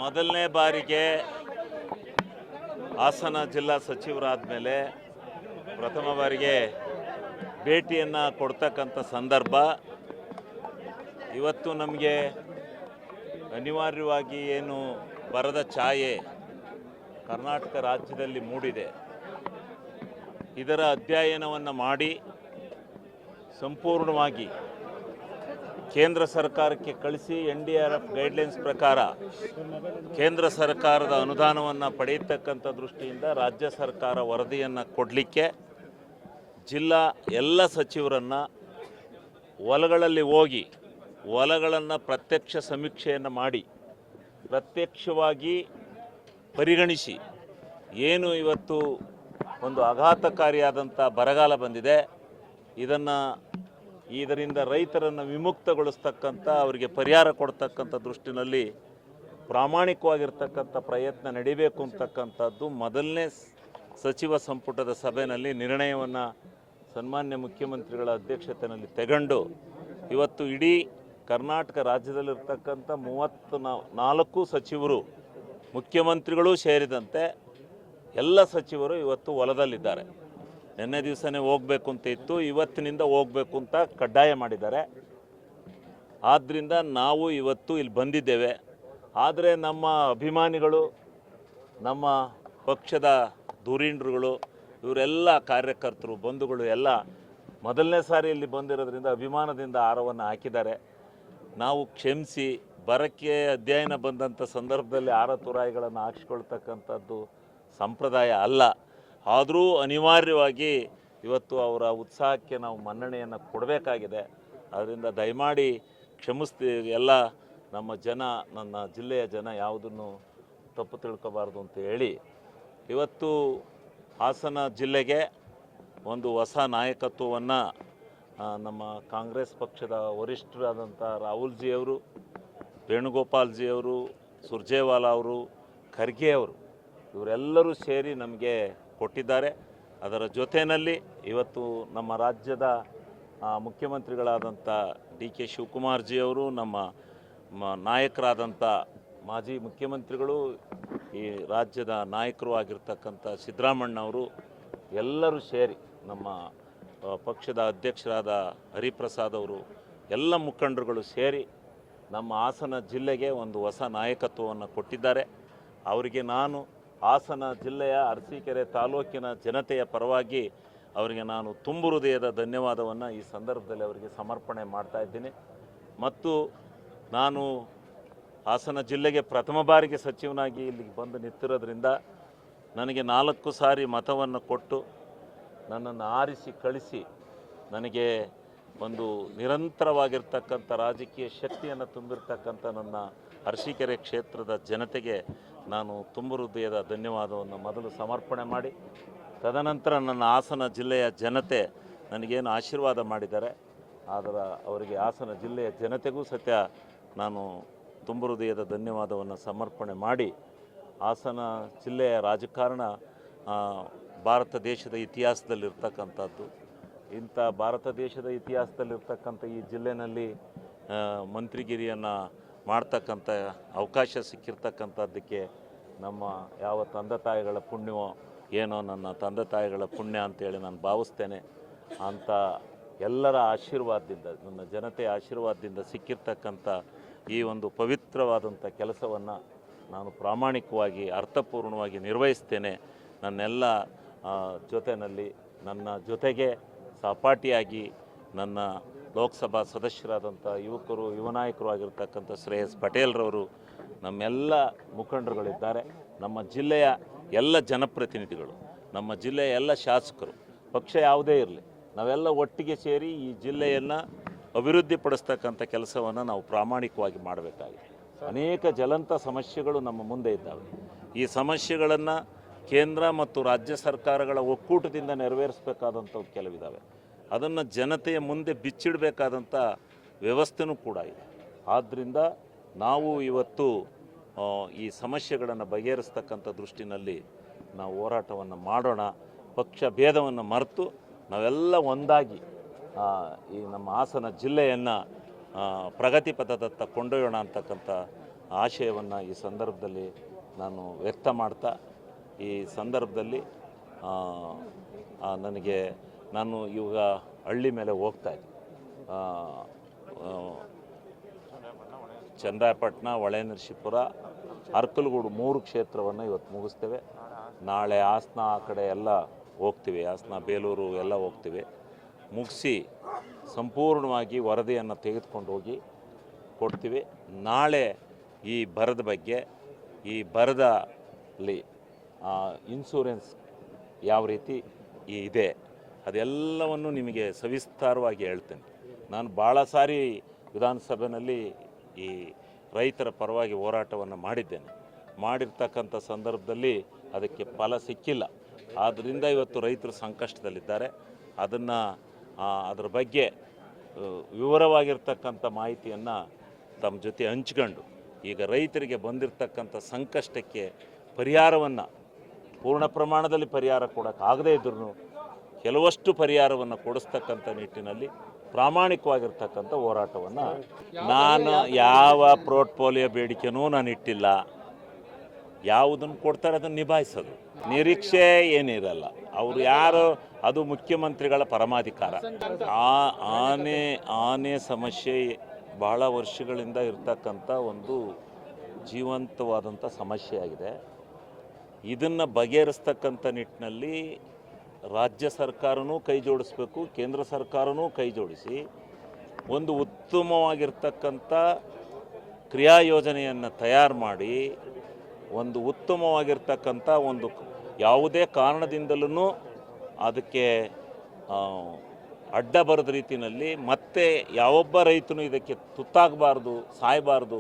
ಮೊದಲನೇ ಬಾರಿಗೆ ಹಾಸನ ಜಿಲ್ಲಾ ಸಚಿವರಾದ ಮೇಲೆ ಪ್ರಥಮ ಬಾರಿಗೆ ಭೇಟಿಯನ್ನು ಕೊಡ್ತಕ್ಕಂಥ ಸಂದರ್ಭ ಇವತ್ತು ನಮಗೆ ಅನಿವಾರ್ಯವಾಗಿ ಏನು ಬರದ ಛಾಯೆ ಕರ್ನಾಟಕ ರಾಜ್ಯದಲ್ಲಿ ಮೂಡಿದೆ. ಇದರ ಅಧ್ಯಯನವನ್ನು ಮಾಡಿ ಸಂಪೂರ್ಣವಾಗಿ ಕೇಂದ್ರ ಸರ್ಕಾರಕ್ಕೆ ಕಳಿಸಿ NDRF ಗೈಡ್ಲೈನ್ಸ್ ಪ್ರಕಾರ ಕೇಂದ್ರ ಸರ್ಕಾರದ ಅನುದಾನವನ್ನು ಪಡೆಯತಕ್ಕಂಥ ದೃಷ್ಟಿಯಿಂದ ರಾಜ್ಯ ಸರ್ಕಾರ ವರದಿಯನ್ನು ಕೊಡಲಿಕ್ಕೆ ಜಿಲ್ಲಾ ಎಲ್ಲ ಸಚಿವರನ್ನು ಹೊಲಗಳಲ್ಲಿ ಹೋಗಿ ಹೊಲಗಳನ್ನು ಪ್ರತ್ಯಕ್ಷ ಸಮೀಕ್ಷೆಯನ್ನು ಮಾಡಿ ಪ್ರತ್ಯಕ್ಷವಾಗಿ ಪರಿಗಣಿಸಿ ಏನು ಇವತ್ತು ಒಂದು ಆಘಾತಕಾರಿಯಾದಂಥ ಬರಗಾಲ ಬಂದಿದೆ, ಇದರಿಂದ ರೈತರನ್ನು ವಿಮುಕ್ತಗೊಳಿಸ್ತಕ್ಕಂಥ ಅವರಿಗೆ ಪರಿಹಾರ ಕೊಡ್ತಕ್ಕಂಥ ದೃಷ್ಟಿನಲ್ಲಿ ಪ್ರಾಮಾಣಿಕವಾಗಿರ್ತಕ್ಕಂಥ ಪ್ರಯತ್ನ ನಡೀಬೇಕು ಅಂತಕ್ಕಂಥದ್ದು ಮೊದಲನೇ ಸಚಿವ ಸಂಪುಟದ ಸಭೆಯಲ್ಲಿ ನಿರ್ಣಯವನ್ನು ಸನ್ಮಾನ್ಯ ಮುಖ್ಯಮಂತ್ರಿಗಳ ಅಧ್ಯಕ್ಷತೆಯಲ್ಲಿ ತಗೊಂಡು ಇವತ್ತು ಇಡೀ ಕರ್ನಾಟಕ ರಾಜ್ಯದಲ್ಲಿರ್ತಕ್ಕಂಥ 34 ಸಚಿವರು ಮುಖ್ಯಮಂತ್ರಿಗಳು ಸೇರಿದಂತೆ ಎಲ್ಲ ಸಚಿವರು ಇವತ್ತು ಹೊಲದಲ್ಲಿದ್ದಾರೆ. ನಿನ್ನೆ ದಿವಸನೇ ಹೋಗಬೇಕು ಅಂತ ಇತ್ತು, ಇವತ್ತಿನಿಂದ ಹೋಗಬೇಕು ಅಂತ ಕಡ್ಡಾಯ ಮಾಡಿದ್ದಾರೆ. ಆದ್ದರಿಂದ ನಾವು ಇವತ್ತು ಇಲ್ಲಿ ಬಂದಿದ್ದೇವೆ. ಆದರೆ ನಮ್ಮ ಅಭಿಮಾನಿಗಳು, ನಮ್ಮ ಪಕ್ಷದ ಧುರೀಣರುಗಳು, ಇವರೆಲ್ಲ ಕಾರ್ಯಕರ್ತರು, ಬಂಧುಗಳು ಎಲ್ಲ ಮೊದಲನೇ ಸಾರಿ ಇಲ್ಲಿ ಬಂದಿರೋದ್ರಿಂದ ಅಭಿಮಾನದಿಂದ ಹಾರವನ್ನು ಹಾಕಿದ್ದಾರೆ. ನಾವು ಕ್ಷಮಿಸಿ, ಬರಕ್ಕೆ ಅಧ್ಯಯನ ಬಂದಂಥ ಸಂದರ್ಭದಲ್ಲಿ ಹಾರ ತುರಾಯಿಗಳನ್ನು ಹಾಕಿಸ್ಕೊಳ್ತಕ್ಕಂಥದ್ದು ಸಂಪ್ರದಾಯ ಅಲ್ಲ. ಆದರೂ ಅನಿವಾರ್ಯವಾಗಿ ಇವತ್ತು ಅವರ ಉತ್ಸಾಹಕ್ಕೆ ನಾವು ಮನ್ನಣೆಯನ್ನು ಕೊಡಬೇಕಾಗಿದೆ. ಅದರಿಂದ ದಯಮಾಡಿ ಕ್ಷಮಿಸ್ತೀವಿ. ಎಲ್ಲ ನಮ್ಮ ಜನ, ನನ್ನ ಜಿಲ್ಲೆಯ ಜನ ಯಾವುದನ್ನು ತಪ್ಪು ತಿಳ್ಕೋಬಾರ್ದು ಅಂತ ಹೇಳಿ ಇವತ್ತು ಹಾಸನ ಜಿಲ್ಲೆಗೆ ಒಂದು ಹೊಸ ನಾಯಕತ್ವವನ್ನು ನಮ್ಮ ಕಾಂಗ್ರೆಸ್ ಪಕ್ಷದ ವರಿಷ್ಠರಾದಂಥ ರಾಹುಲ್ ಜಿ ಅವರು, ವೇಣುಗೋಪಾಲ್ ಜಿ ಅವರು, ಸುರ್ಜೇವಾಲಾ ಅವರು, ಖರ್ಗೆ ಅವರು, ಇವರೆಲ್ಲರೂ ಸೇರಿ ನಮಗೆ ಕೊಟ್ಟಿದ್ದಾರೆ. ಅದರ ಜೊತೆಯಲ್ಲಿ ಇವತ್ತು ನಮ್ಮ ರಾಜ್ಯದ ಮುಖ್ಯಮಂತ್ರಿಗಳಾದಂಥ DK ಶಿವಕುಮಾರ್ ಜಿ ಅವರು, ನಮ್ಮ ನಾಯಕರಾದಂಥ ಮಾಜಿ ಮುಖ್ಯಮಂತ್ರಿಗಳು, ಈ ರಾಜ್ಯದ ನಾಯಕರು ಆಗಿರ್ತಕ್ಕಂಥ ಸಿದ್ದರಾಮಣ್ಣ ಅವರು ಎಲ್ಲರೂ ಸೇರಿ, ನಮ್ಮ ಪಕ್ಷದ ಅಧ್ಯಕ್ಷರಾದ ಹರಿಪ್ರಸಾದ್ ಅವರು, ಎಲ್ಲ ಮುಖಂಡರುಗಳು ಸೇರಿ ನಮ್ಮ ಹಾಸನ ಜಿಲ್ಲೆಗೆ ಒಂದು ಹೊಸ ನಾಯಕತ್ವವನ್ನು ಕೊಟ್ಟಿದ್ದಾರೆ. ಅವರಿಗೆ ನಾನು ಹಾಸನ ಜಿಲ್ಲೆಯ ಅರಸೀಕೆರೆ ತಾಲೂಕಿನ ಜನತೆಯ ಪರವಾಗಿ ಅವರಿಗೆ ನಾನು ತುಂಬು ಹೃದಯದ ಧನ್ಯವಾದವನ್ನು ಈ ಸಂದರ್ಭದಲ್ಲಿ ಅವರಿಗೆ ಸಮರ್ಪಣೆ ಮಾಡ್ತಾ ಇದ್ದೀನಿ. ಮತ್ತು ನಾನು ಹಾಸನ ಜಿಲ್ಲೆಗೆ ಪ್ರಥಮ ಬಾರಿಗೆ ಸಚಿವನಾಗಿ ಇಲ್ಲಿಗೆ ಬಂದು ನಿಂತಿರೋದ್ರಿಂದ ನನಗೆ 4 ಸಾರಿ ಮತವನ್ನು ಕೊಟ್ಟು ನನ್ನನ್ನು ಆರಿಸಿ ಕಳಿಸಿ ನನಗೆ ಒಂದು ನಿರಂತರವಾಗಿರ್ತಕ್ಕಂಥ ರಾಜಕೀಯ ಶಕ್ತಿಯನ್ನು ತುಂಬಿರ್ತಕ್ಕಂಥ ನನ್ನ ಅರಸೀಕೆರೆ ಕ್ಷೇತ್ರದ ಜನತೆಗೆ ನಾನು ತುಂಬು ಹೃದಯದ ಧನ್ಯವಾದವನ್ನು ಮೊದಲು ಸಮರ್ಪಣೆ ಮಾಡಿ, ತದನಂತರ ನನ್ನ ಹಾಸನ ಜಿಲ್ಲೆಯ ಜನತೆ ನನಗೇನು ಆಶೀರ್ವಾದ ಮಾಡಿದ್ದಾರೆ, ಅವರಿಗೆ ಹಾಸನ ಜಿಲ್ಲೆಯ ಜನತೆಗೂ ಸತ್ಯ ನಾನು ತುಂಬು ಹೃದಯದ ಧನ್ಯವಾದವನ್ನು ಸಮರ್ಪಣೆ ಮಾಡಿ, ಹಾಸನ ಜಿಲ್ಲೆಯ ರಾಜಕಾರಣ ಭಾರತ ದೇಶದ ಇತಿಹಾಸದಲ್ಲಿರ್ತಕ್ಕಂಥದ್ದು. ಇಂಥ ಭಾರತ ದೇಶದ ಇತಿಹಾಸದಲ್ಲಿರ್ತಕ್ಕಂಥ ಈ ಜಿಲ್ಲೆಯಲ್ಲಿ ಮಂತ್ರಿಗಿರಿಯನ್ನು ಮಾಡ್ತಕ್ಕಂಥ ಅವಕಾಶ ಸಿಕ್ಕಿರ್ತಕ್ಕಂಥದ್ದಕ್ಕೆ ನಮ್ಮ ಯಾವ ತಂದೆ ತಾಯಿಗಳ ಪುಣ್ಯವೋ ಏನೋ, ನನ್ನ ತಂದೆ ತಾಯಿಗಳ ಪುಣ್ಯ ಅಂತೇಳಿ ನಾನು ಭಾವಿಸ್ತೇನೆ. ಅಂಥ ಎಲ್ಲರ ಆಶೀರ್ವಾದದಿಂದ, ನನ್ನ ಜನತೆಯ ಆಶೀರ್ವಾದದಿಂದ ಸಿಕ್ಕಿರ್ತಕ್ಕಂಥ ಈ ಒಂದು ಪವಿತ್ರವಾದಂಥ ಕೆಲಸವನ್ನು ನಾನು ಪ್ರಾಮಾಣಿಕವಾಗಿ ಅರ್ಥಪೂರ್ಣವಾಗಿ ನಿರ್ವಹಿಸ್ತೇನೆ. ನನ್ನೆಲ್ಲ ಜೊತೆಯಲ್ಲಿ ನನ್ನ ಜೊತೆಗೆ ಸಹಪಾಠಿಯಾಗಿ ನನ್ನ ಲೋಕಸಭಾ ಸದಸ್ಯರಾದಂಥ ಯುವ ನಾಯಕರು ಆಗಿರ್ತಕ್ಕಂಥ ಶ್ರೇಯಸ್ ಪಟೇಲ್ರವರು, ನಮ್ಮೆಲ್ಲ ಮುಖಂಡರುಗಳಿದ್ದಾರೆ. ನಮ್ಮ ಜಿಲ್ಲೆಯ ಎಲ್ಲ ಜನಪ್ರತಿನಿಧಿಗಳು, ನಮ್ಮ ಜಿಲ್ಲೆಯ ಎಲ್ಲ ಶಾಸಕರು, ಪಕ್ಷ ಯಾವುದೇ ಇರಲಿ, ನಾವೆಲ್ಲ ಒಟ್ಟಿಗೆ ಸೇರಿ ಈ ಜಿಲ್ಲೆಯನ್ನು ಅಭಿವೃದ್ಧಿಪಡಿಸ್ತಕ್ಕಂಥ ಕೆಲಸವನ್ನು ನಾವು ಪ್ರಾಮಾಣಿಕವಾಗಿ ಮಾಡಬೇಕಾಗಿದೆ. ಅನೇಕ ಜ್ವಲಂತ ಸಮಸ್ಯೆಗಳು ನಮ್ಮ ಮುಂದೆ ಇದ್ದಾವೆ. ಈ ಸಮಸ್ಯೆಗಳನ್ನು ಕೇಂದ್ರ ಮತ್ತು ರಾಜ್ಯ ಸರ್ಕಾರಗಳ ಒಕ್ಕೂಟದಿಂದ ನೆರವೇರಿಸಬೇಕಾದಂಥವು ಕೆಲವಿದ್ದಾವೆ. ಅದನ್ನು ಜನತೆಯ ಮುಂದೆ ಬಿಚ್ಚಿಡಬೇಕಾದಂಥ ವ್ಯವಸ್ಥೆನೂ ಕೂಡ ಇದೆ. ಆದ್ದರಿಂದ ನಾವು ಇವತ್ತು ಈ ಸಮಸ್ಯೆಗಳನ್ನು ಬಗೆಹರಿಸ್ತಕ್ಕಂಥ ದೃಷ್ಟಿನಲ್ಲಿ ನಾವು ಹೋರಾಟವನ್ನು ಮಾಡೋಣ. ಪಕ್ಷ ಭೇದವನ್ನು ಮರೆತು ನಾವೆಲ್ಲ ಒಂದಾಗಿ ಈ ನಮ್ಮ ಹಾಸನ ಜಿಲ್ಲೆಯನ್ನು ಪ್ರಗತಿ ಪಥದತ್ತ ಕೊಂಡೊಯ್ಯೋಣ ಅಂತಕ್ಕಂಥ ಆಶಯವನ್ನು ಈ ಸಂದರ್ಭದಲ್ಲಿ ನಾನು ವ್ಯಕ್ತ ಮಾಡ್ತಾ, ಈ ಸಂದರ್ಭದಲ್ಲಿ ನನಗೆ ನಾನು ಇವಾಗ ಹಳ್ಳಿ ಮೇಲೆ ಹೋಗ್ತಾಯಿದ್ದೆ. ಚನ್ನರಾಯಪಟ್ಟಣ, ಹೊಳೆನರಸೀಪುರ, ಅರಕಲಗೂಡು 3 ಕ್ಷೇತ್ರವನ್ನು ಇವತ್ತು ಮುಗಿಸ್ತೇವೆ. ನಾಳೆ ಹಾಸನ ಆ ಕಡೆ ಎಲ್ಲ ಹೋಗ್ತೀವಿ, ಹಾಸನ, ಬೇಲೂರು ಎಲ್ಲ ಹೋಗ್ತೀವಿ. ಮುಗಿಸಿ ಸಂಪೂರ್ಣವಾಗಿ ವರದಿಯನ್ನು ತೆಗೆದುಕೊಂಡು ಹೋಗಿ ಕೊಡ್ತೀವಿ. ನಾಳೆ ಈ ಬರದ ಬಗ್ಗೆ, ಈ ಬರದಲ್ಲಿ ಇನ್ಶೂರೆನ್ಸ್ ಯಾವ ರೀತಿ ಇದೆ ಅದೆಲ್ಲವನ್ನು ನಿಮಗೆ ಸವಿಸ್ತಾರವಾಗಿ ಹೇಳ್ತೇನೆ. ನಾನು ಭಾಳ ಸಾರಿ ವಿಧಾನಸಭೆಯಲ್ಲಿ ಈ ರೈತರ ಪರವಾಗಿ ಹೋರಾಟವನ್ನು ಮಾಡಿರ್ತಕ್ಕಂಥ ಸಂದರ್ಭದಲ್ಲಿ ಅದಕ್ಕೆ ಫಲ ಸಿಕ್ಕಿಲ್ಲ. ಆದ್ದರಿಂದ ಇವತ್ತು ರೈತರು ಸಂಕಷ್ಟದಲ್ಲಿದ್ದಾರೆ. ಅದರ ಬಗ್ಗೆ ವಿವರವಾಗಿರ್ತಕ್ಕಂಥ ಮಾಹಿತಿಯನ್ನು ತಮ್ಮ ಜೊತೆ ಹಂಚ್ಕೊಂಡು ಈಗ ರೈತರಿಗೆ ಬಂದಿರತಕ್ಕಂಥ ಸಂಕಷ್ಟಕ್ಕೆ ಪರಿಹಾರವನ್ನು, ಪೂರ್ಣ ಪ್ರಮಾಣದಲ್ಲಿ ಪರಿಹಾರ ಕೊಡೋಕ್ಕಾಗದೇ ಇದ್ರೂ ಕೆಲವಷ್ಟು ಪರಿಹಾರವನ್ನು ಕೊಡಿಸ್ತಕ್ಕಂಥ ನಿಟ್ಟಿನಲ್ಲಿ ಪ್ರಾಮಾಣಿಕವಾಗಿರ್ತಕ್ಕಂಥ ಹೋರಾಟವನ್ನು ನಾನು ಯಾವ ಪೋರ್ಟ್ಫೋಲಿಯೋ ಬೇಡಿಕೆನೂ ನಾನು ಇಟ್ಟಿಲ್ಲ. ಯಾವುದನ್ನು ಕೊಡ್ತಾರೆ ಅದನ್ನು ನಿಭಾಯಿಸೋದು, ನಿರೀಕ್ಷೆ ಏನಿರಲ್ಲ. ಅವರು ಯಾರು, ಅದು ಮುಖ್ಯಮಂತ್ರಿಗಳ ಪರಮಾಧಿಕಾರ. ಆನೆ ಸಮಸ್ಯೆ ಭಾಳ ವರ್ಷಗಳಿಂದ ಇರ್ತಕ್ಕಂಥ ಒಂದು ಜೀವಂತವಾದಂಥ ಸಮಸ್ಯೆಯಾಗಿದೆ. ಇದನ್ನು ಬಗೆಹರಿಸ್ತಕ್ಕಂಥ ನಿಟ್ಟಿನಲ್ಲಿ ರಾಜ್ಯ ಸರ್ಕಾರನೂ ಕೈ ಜೋಡಿಸ್ಬೇಕು, ಕೇಂದ್ರ ಸರ್ಕಾರನೂ ಕೈ ಜೋಡಿಸಿ ಒಂದು ಉತ್ತಮವಾಗಿರ್ತಕ್ಕಂಥ ಕ್ರಿಯಾ ಯೋಜನೆಯನ್ನು ತಯಾರು ಮಾಡಿ, ಒಂದು ಉತ್ತಮವಾಗಿರ್ತಕ್ಕಂಥ ಒಂದು ಯಾವುದೇ ಕಾರಣದಿಂದಲೂ ಅದಕ್ಕೆ ಅಡ್ಡ ಬರದ ರೀತಿಯಲ್ಲಿ ಮತ್ತೆ ಯಾವೊಬ್ಬ ರೈತನು ಇದಕ್ಕೆ ತುತ್ತಾಗಬಾರ್ದು, ಸಾಯಬಾರ್ದು,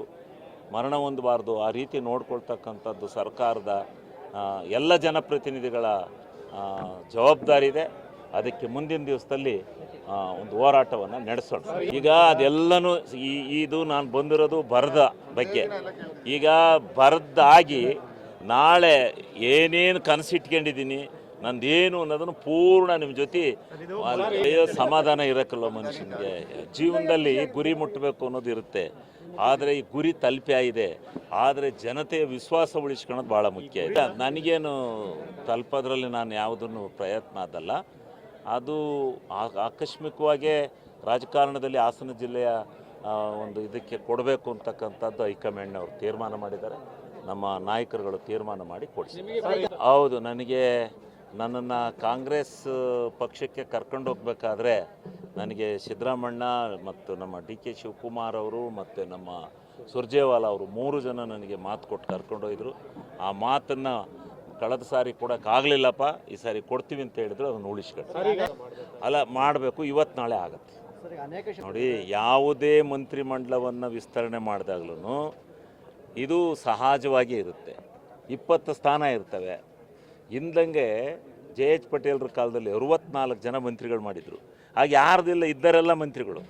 ಮರಣ ಹೊಂದಬಾರ್ದು, ಆ ರೀತಿ ನೋಡ್ಕೊಳ್ತಕ್ಕಂಥದ್ದು ಸರ್ಕಾರದ ಎಲ್ಲ ಜನಪ್ರತಿನಿಧಿಗಳ ಜವಾಬ್ದಾರಿ ಇದೆ. ಅದಕ್ಕೆ ಮುಂದಿನ ದಿವಸದಲ್ಲಿ ಒಂದು ಹೋರಾಟವನ್ನು ನಡೆಸೋಣ. ಈಗ ಅದೆಲ್ಲನೂ ಇದು ನಾನು ಬಂದಿರೋದು ಬರದ ಬಗ್ಗೆ. ಈಗ ಬರದಾಗಿ ನಾಳೆ ಏನೇನು ಕನಸಿಟ್ಕೊಂಡಿದ್ದೀನಿ, ನಂದೇನು ಅನ್ನೋದನ್ನು ಪೂರ್ಣ ನಿಮ್ಮ ಜೊತೆ ಸಮಾಧಾನ ಇರೋಕ್ಕಲ್ಲ ಮನುಷ್ಯನಿಗೆ. ಜೀವನದಲ್ಲಿ ಗುರಿ ಮುಟ್ಟಬೇಕು ಅನ್ನೋದು ಇರುತ್ತೆ, ಆದರೆ ಈ ಗುರಿ ತಲುಪಿದೆ. ಆದರೆ ಜನತೆಯ ವಿಶ್ವಾಸ ಉಳಿಸ್ಕೊಳ್ಳೋದು ಭಾಳ ಮುಖ್ಯ ಇದೆ. ನನಗೇನು ತಲುಪೋದ್ರಲ್ಲಿ ನಾನು ಯಾವುದನ್ನು ಪ್ರಯತ್ನ ಅದಲ್ಲ. ಅದು ಆಕಸ್ಮಿಕವಾಗೇ ರಾಜಕಾರಣದಲ್ಲಿ ಹಾಸನ ಜಿಲ್ಲೆಯ ಒಂದು ಇದಕ್ಕೆ ಕೊಡಬೇಕು ಅಂತಕ್ಕಂಥದ್ದು ಹೈಕಮಾಂಡ್ನವರು ತೀರ್ಮಾನ ಮಾಡಿದ್ದಾರೆ. ನಮ್ಮ ನಾಯಕರುಗಳು ತೀರ್ಮಾನ ಮಾಡಿ ಕೊಡಿಸಿ. ಹೌದು, ನನ್ನನ್ನು ಕಾಂಗ್ರೆಸ್ ಪಕ್ಷಕ್ಕೆ ಕರ್ಕೊಂಡು ಹೋಗ್ಬೇಕಾದ್ರೆ ನನಗೆ ಸಿದ್ದರಾಮಣ್ಣ ಮತ್ತು ನಮ್ಮ ಡಿ.ಕೆ. ಶಿವಕುಮಾರ್ ಅವರು ಮತ್ತು ನಮ್ಮ ಸುರ್ಜೇವಾಲಾ ಅವರು 3 ಜನ ನನಗೆ ಮಾತು ಕೊಟ್ಟು ಕರ್ಕೊಂಡೋಗಿದ್ರು. ಆ ಮಾತನ್ನು ಕಳೆದ ಸಾರಿ ಕೊಡೋಕ್ಕಾಗಲಿಲ್ಲಪ್ಪ, ಈ ಸಾರಿ ಕೊಡ್ತೀವಿ ಅಂತ ಹೇಳಿದ್ರು. ಅದನ್ನು ಉಳಿಸ್ಕೊಂಡು ಅಲ್ಲ ಮಾಡಬೇಕು. ಇವತ್ತು ನಾಳೆ ಆಗುತ್ತೆ ನೋಡಿ. ಯಾವುದೇ ಮಂತ್ರಿಮಂಡಲವನ್ನು ವಿಸ್ತರಣೆ ಮಾಡಿದಾಗ್ಲೂ ಇದು ಸಹಜವಾಗಿ ಇರುತ್ತೆ. 20 ಸ್ಥಾನ ಇರ್ತವೆ. ಹಿಂದಂಗೆ ಜೆ.ಎಚ್. ಪಟೇಲ್ರ ಕಾಲದಲ್ಲಿ 64 ಜನ ಮಂತ್ರಿಗಳು ಮಾಡಿದರು. ಆಗ ಯಾರ್ದಿಲ್ಲ, ಇದ್ದರೆಲ್ಲ ಮಂತ್ರಿಗಳು.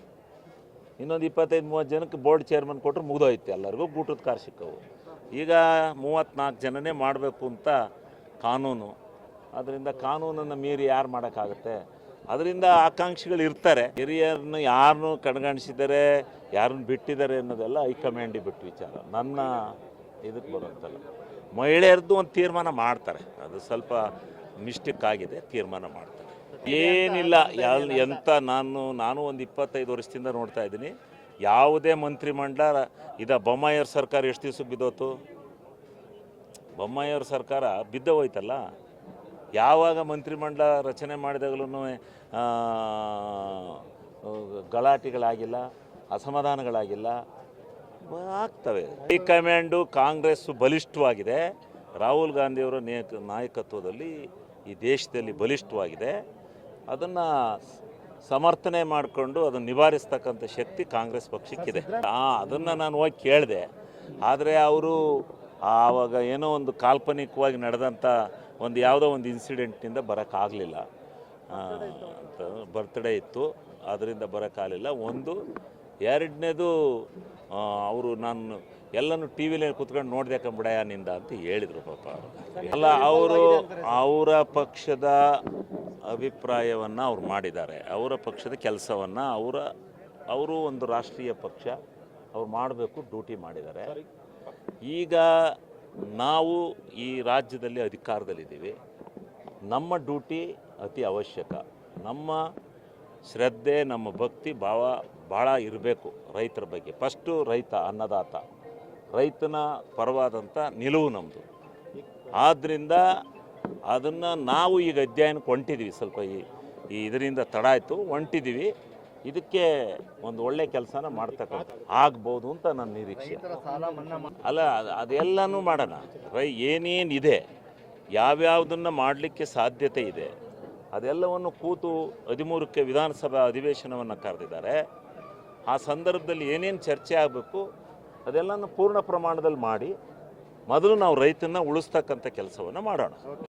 ಇನ್ನೊಂದು 25-30 ಜನಕ್ಕೆ ಬೋರ್ಡ್ ಚೇರ್ಮನ್ ಕೊಟ್ಟರು, ಮುಗಿದೋಯ್ತು. ಎಲ್ಲರಿಗೂ ಗೂಟದ ಕಾರ್ ಸಿಕ್ಕವು. ಈಗ 34 ಜನನೇ ಮಾಡಬೇಕು ಅಂತ ಕಾನೂನು. ಅದರಿಂದ ಕಾನೂನನ್ನು ಮೀರಿ ಯಾರು ಮಾಡೋಕ್ಕಾಗುತ್ತೆ? ಅದರಿಂದ ಆಕಾಂಕ್ಷಿಗಳು ಇರ್ತಾರೆ. ಹಿರಿಯರನ್ನು ಯಾರನ್ನು ಕಣ್ಗಾಣಿಸಿದ್ದಾರೆ, ಯಾರನ್ನು ಬಿಟ್ಟಿದ್ದಾರೆ ಅನ್ನೋದೆಲ್ಲ ಹೈಕಮಾಂಡಿಗೆ ಬಿಟ್ಟು ವಿಚಾರ. ನನ್ನ ಇದಕ್ಕೆ ಬರುತ್ತಲ್ಲ, ಮಹಿಳೆಯರದ್ದು ಒಂದು ತೀರ್ಮಾನ ಮಾಡ್ತಾರೆ. ಅದು ಸ್ವಲ್ಪ ಮಿಸ್ಟೇಕ್ ಆಗಿದೆ, ತೀರ್ಮಾನ ಮಾಡ್ತಾರೆ. ಏನಿಲ್ಲ, ಎಂತ ನಾನು ಒಂದು 25 ವರ್ಷದಿಂದ ನೋಡ್ತಾ ಇದ್ದೀನಿ. ಯಾವುದೇ ಮಂತ್ರಿಮಂಡಲ ಬೊಮ್ಮಾಯಿಯವ್ರ ಸರ್ಕಾರ ಎಷ್ಟು ದಿವಸಕ್ಕೆ ಬಿದ್ದೋತು? ಬೊಮ್ಮಾಯಿಯವ್ರ ಸರ್ಕಾರ ಬಿದ್ದೋಯ್ತಲ್ಲ. ಯಾವಾಗ ಮಂತ್ರಿಮಂಡಲ ರಚನೆ ಮಾಡಿದಾಗಲೂ ಗಲಾಟೆಗಳಾಗಿಲ್ಲ, ಅಸಮಾಧಾನಗಳಾಗಿಲ್ಲ, ಆಗ್ತವೆ. ಹೈಕಮಾಂಡು ಕಾಂಗ್ರೆಸ್ಸು ಬಲಿಷ್ಠವಾಗಿದೆ. ರಾಹುಲ್ ಗಾಂಧಿಯವರ ನಾಯಕತ್ವದಲ್ಲಿ ಈ ದೇಶದಲ್ಲಿ ಬಲಿಷ್ಠವಾಗಿದೆ. ಅದನ್ನು ಸಮರ್ಥನೆ ಮಾಡಿಕೊಂಡು ಅದನ್ನು ನಿವಾರಿಸ್ತಕ್ಕಂಥ ಶಕ್ತಿ ಕಾಂಗ್ರೆಸ್ ಪಕ್ಷಕ್ಕಿದೆ. ಅದನ್ನು ನಾನು ಹೋಗಿ ಕೇಳಿದೆ. ಆದರೆ ಅವರು ಆವಾಗ ಏನೋ ಒಂದು ಕಾಲ್ಪನಿಕವಾಗಿ ನಡೆದಂಥ ಯಾವುದೋ ಒಂದು ಇನ್ಸಿಡೆಂಟ್ನಿಂದ ಬರೋಕ್ಕಾಗಲಿಲ್ಲ. ಬರ್ತ್ಡೇ ಇತ್ತು, ಅದರಿಂದ ಬರೋಕ್ಕಾಗಲಿಲ್ಲ. ಒಂದು. ಎರಡನೇದು, ಅವರು ನಾನು ಎಲ್ಲನೂ ಟಿ ವಿಲಿ ಕೂತ್ಕೊಂಡು ನೋಡಿದೆ ಕಂಬಿಡಯ್ಯ ನಿಂದ ಅಂತ ಹೇಳಿದರು ಪಾಪ. ಅಲ್ಲ, ಅವರ ಪಕ್ಷದ ಅಭಿಪ್ರಾಯವನ್ನು ಅವ್ರು ಮಾಡಿದ್ದಾರೆ. ಅವರ ಪಕ್ಷದ ಕೆಲಸವನ್ನು ಅವರು ಒಂದು ರಾಷ್ಟ್ರೀಯ ಪಕ್ಷ ಅವ್ರು ಮಾಡಬೇಕು, ಡ್ಯೂಟಿ ಮಾಡಿದ್ದಾರೆ. ಈಗ ನಾವು ಈ ರಾಜ್ಯದಲ್ಲಿ ಅಧಿಕಾರದಲ್ಲಿದ್ದೀವಿ. ನಮ್ಮ ಡ್ಯೂಟಿ ಅತಿ ಅವಶ್ಯಕ. ನಮ್ಮ ಶ್ರದ್ಧೆ, ನಮ್ಮ ಭಕ್ತಿ ಭಾಳ ಇರಬೇಕು ರೈತರ ಬಗ್ಗೆ. ಫಸ್ಟು ರೈತ, ಅನ್ನದಾತ, ರೈತನ ಪರವಾದಂಥ ನಿಲುವು ನಮ್ಮದು. ಆದ್ದರಿಂದ ಅದನ್ನು ನಾವು ಈಗ ಅಧ್ಯಯನಕ್ಕೆ ಹೊಂಟಿದ್ದೀವಿ. ಸ್ವಲ್ಪ ಈ ಇದರಿಂದ ತಡ ಆಯಿತು, ಹೊಂಟಿದ್ದೀವಿ. ಇದಕ್ಕೆ ಒಂದು ಒಳ್ಳೆ ಕೆಲಸನ ಮಾಡ್ತಕ್ಕಂಥ ಆಗ್ಬೋದು ಅಂತ ನನ್ನ ನಿರೀಕ್ಷೆ. ಅಲ್ಲ, ಅದೆಲ್ಲನೂ ಮಾಡೋಣ. ಏನೇನಿದೆ, ಯಾವ್ಯಾವುದನ್ನು ಮಾಡಲಿಕ್ಕೆ ಸಾಧ್ಯತೆ ಇದೆ ಅದೆಲ್ಲವನ್ನು ಕೂತು 13ಕ್ಕೆ ವಿಧಾನಸಭಾ ಅಧಿವೇಶನವನ್ನು ಕರೆದಿದ್ದಾರೆ. ಆ ಸಂದರ್ಭದಲ್ಲಿ ಏನೇನು ಚರ್ಚೆ ಆಗಬೇಕು ಅದೆಲ್ಲನೂ ಪೂರ್ಣ ಪ್ರಮಾಣದಲ್ಲಿ ಮಾಡಿ ಮೊದಲು ನಾವು ರೈತನ ಉಳಿಸ್ತಕ್ಕಂಥ ಕೆಲಸವನ್ನು ಮಾಡೋಣ.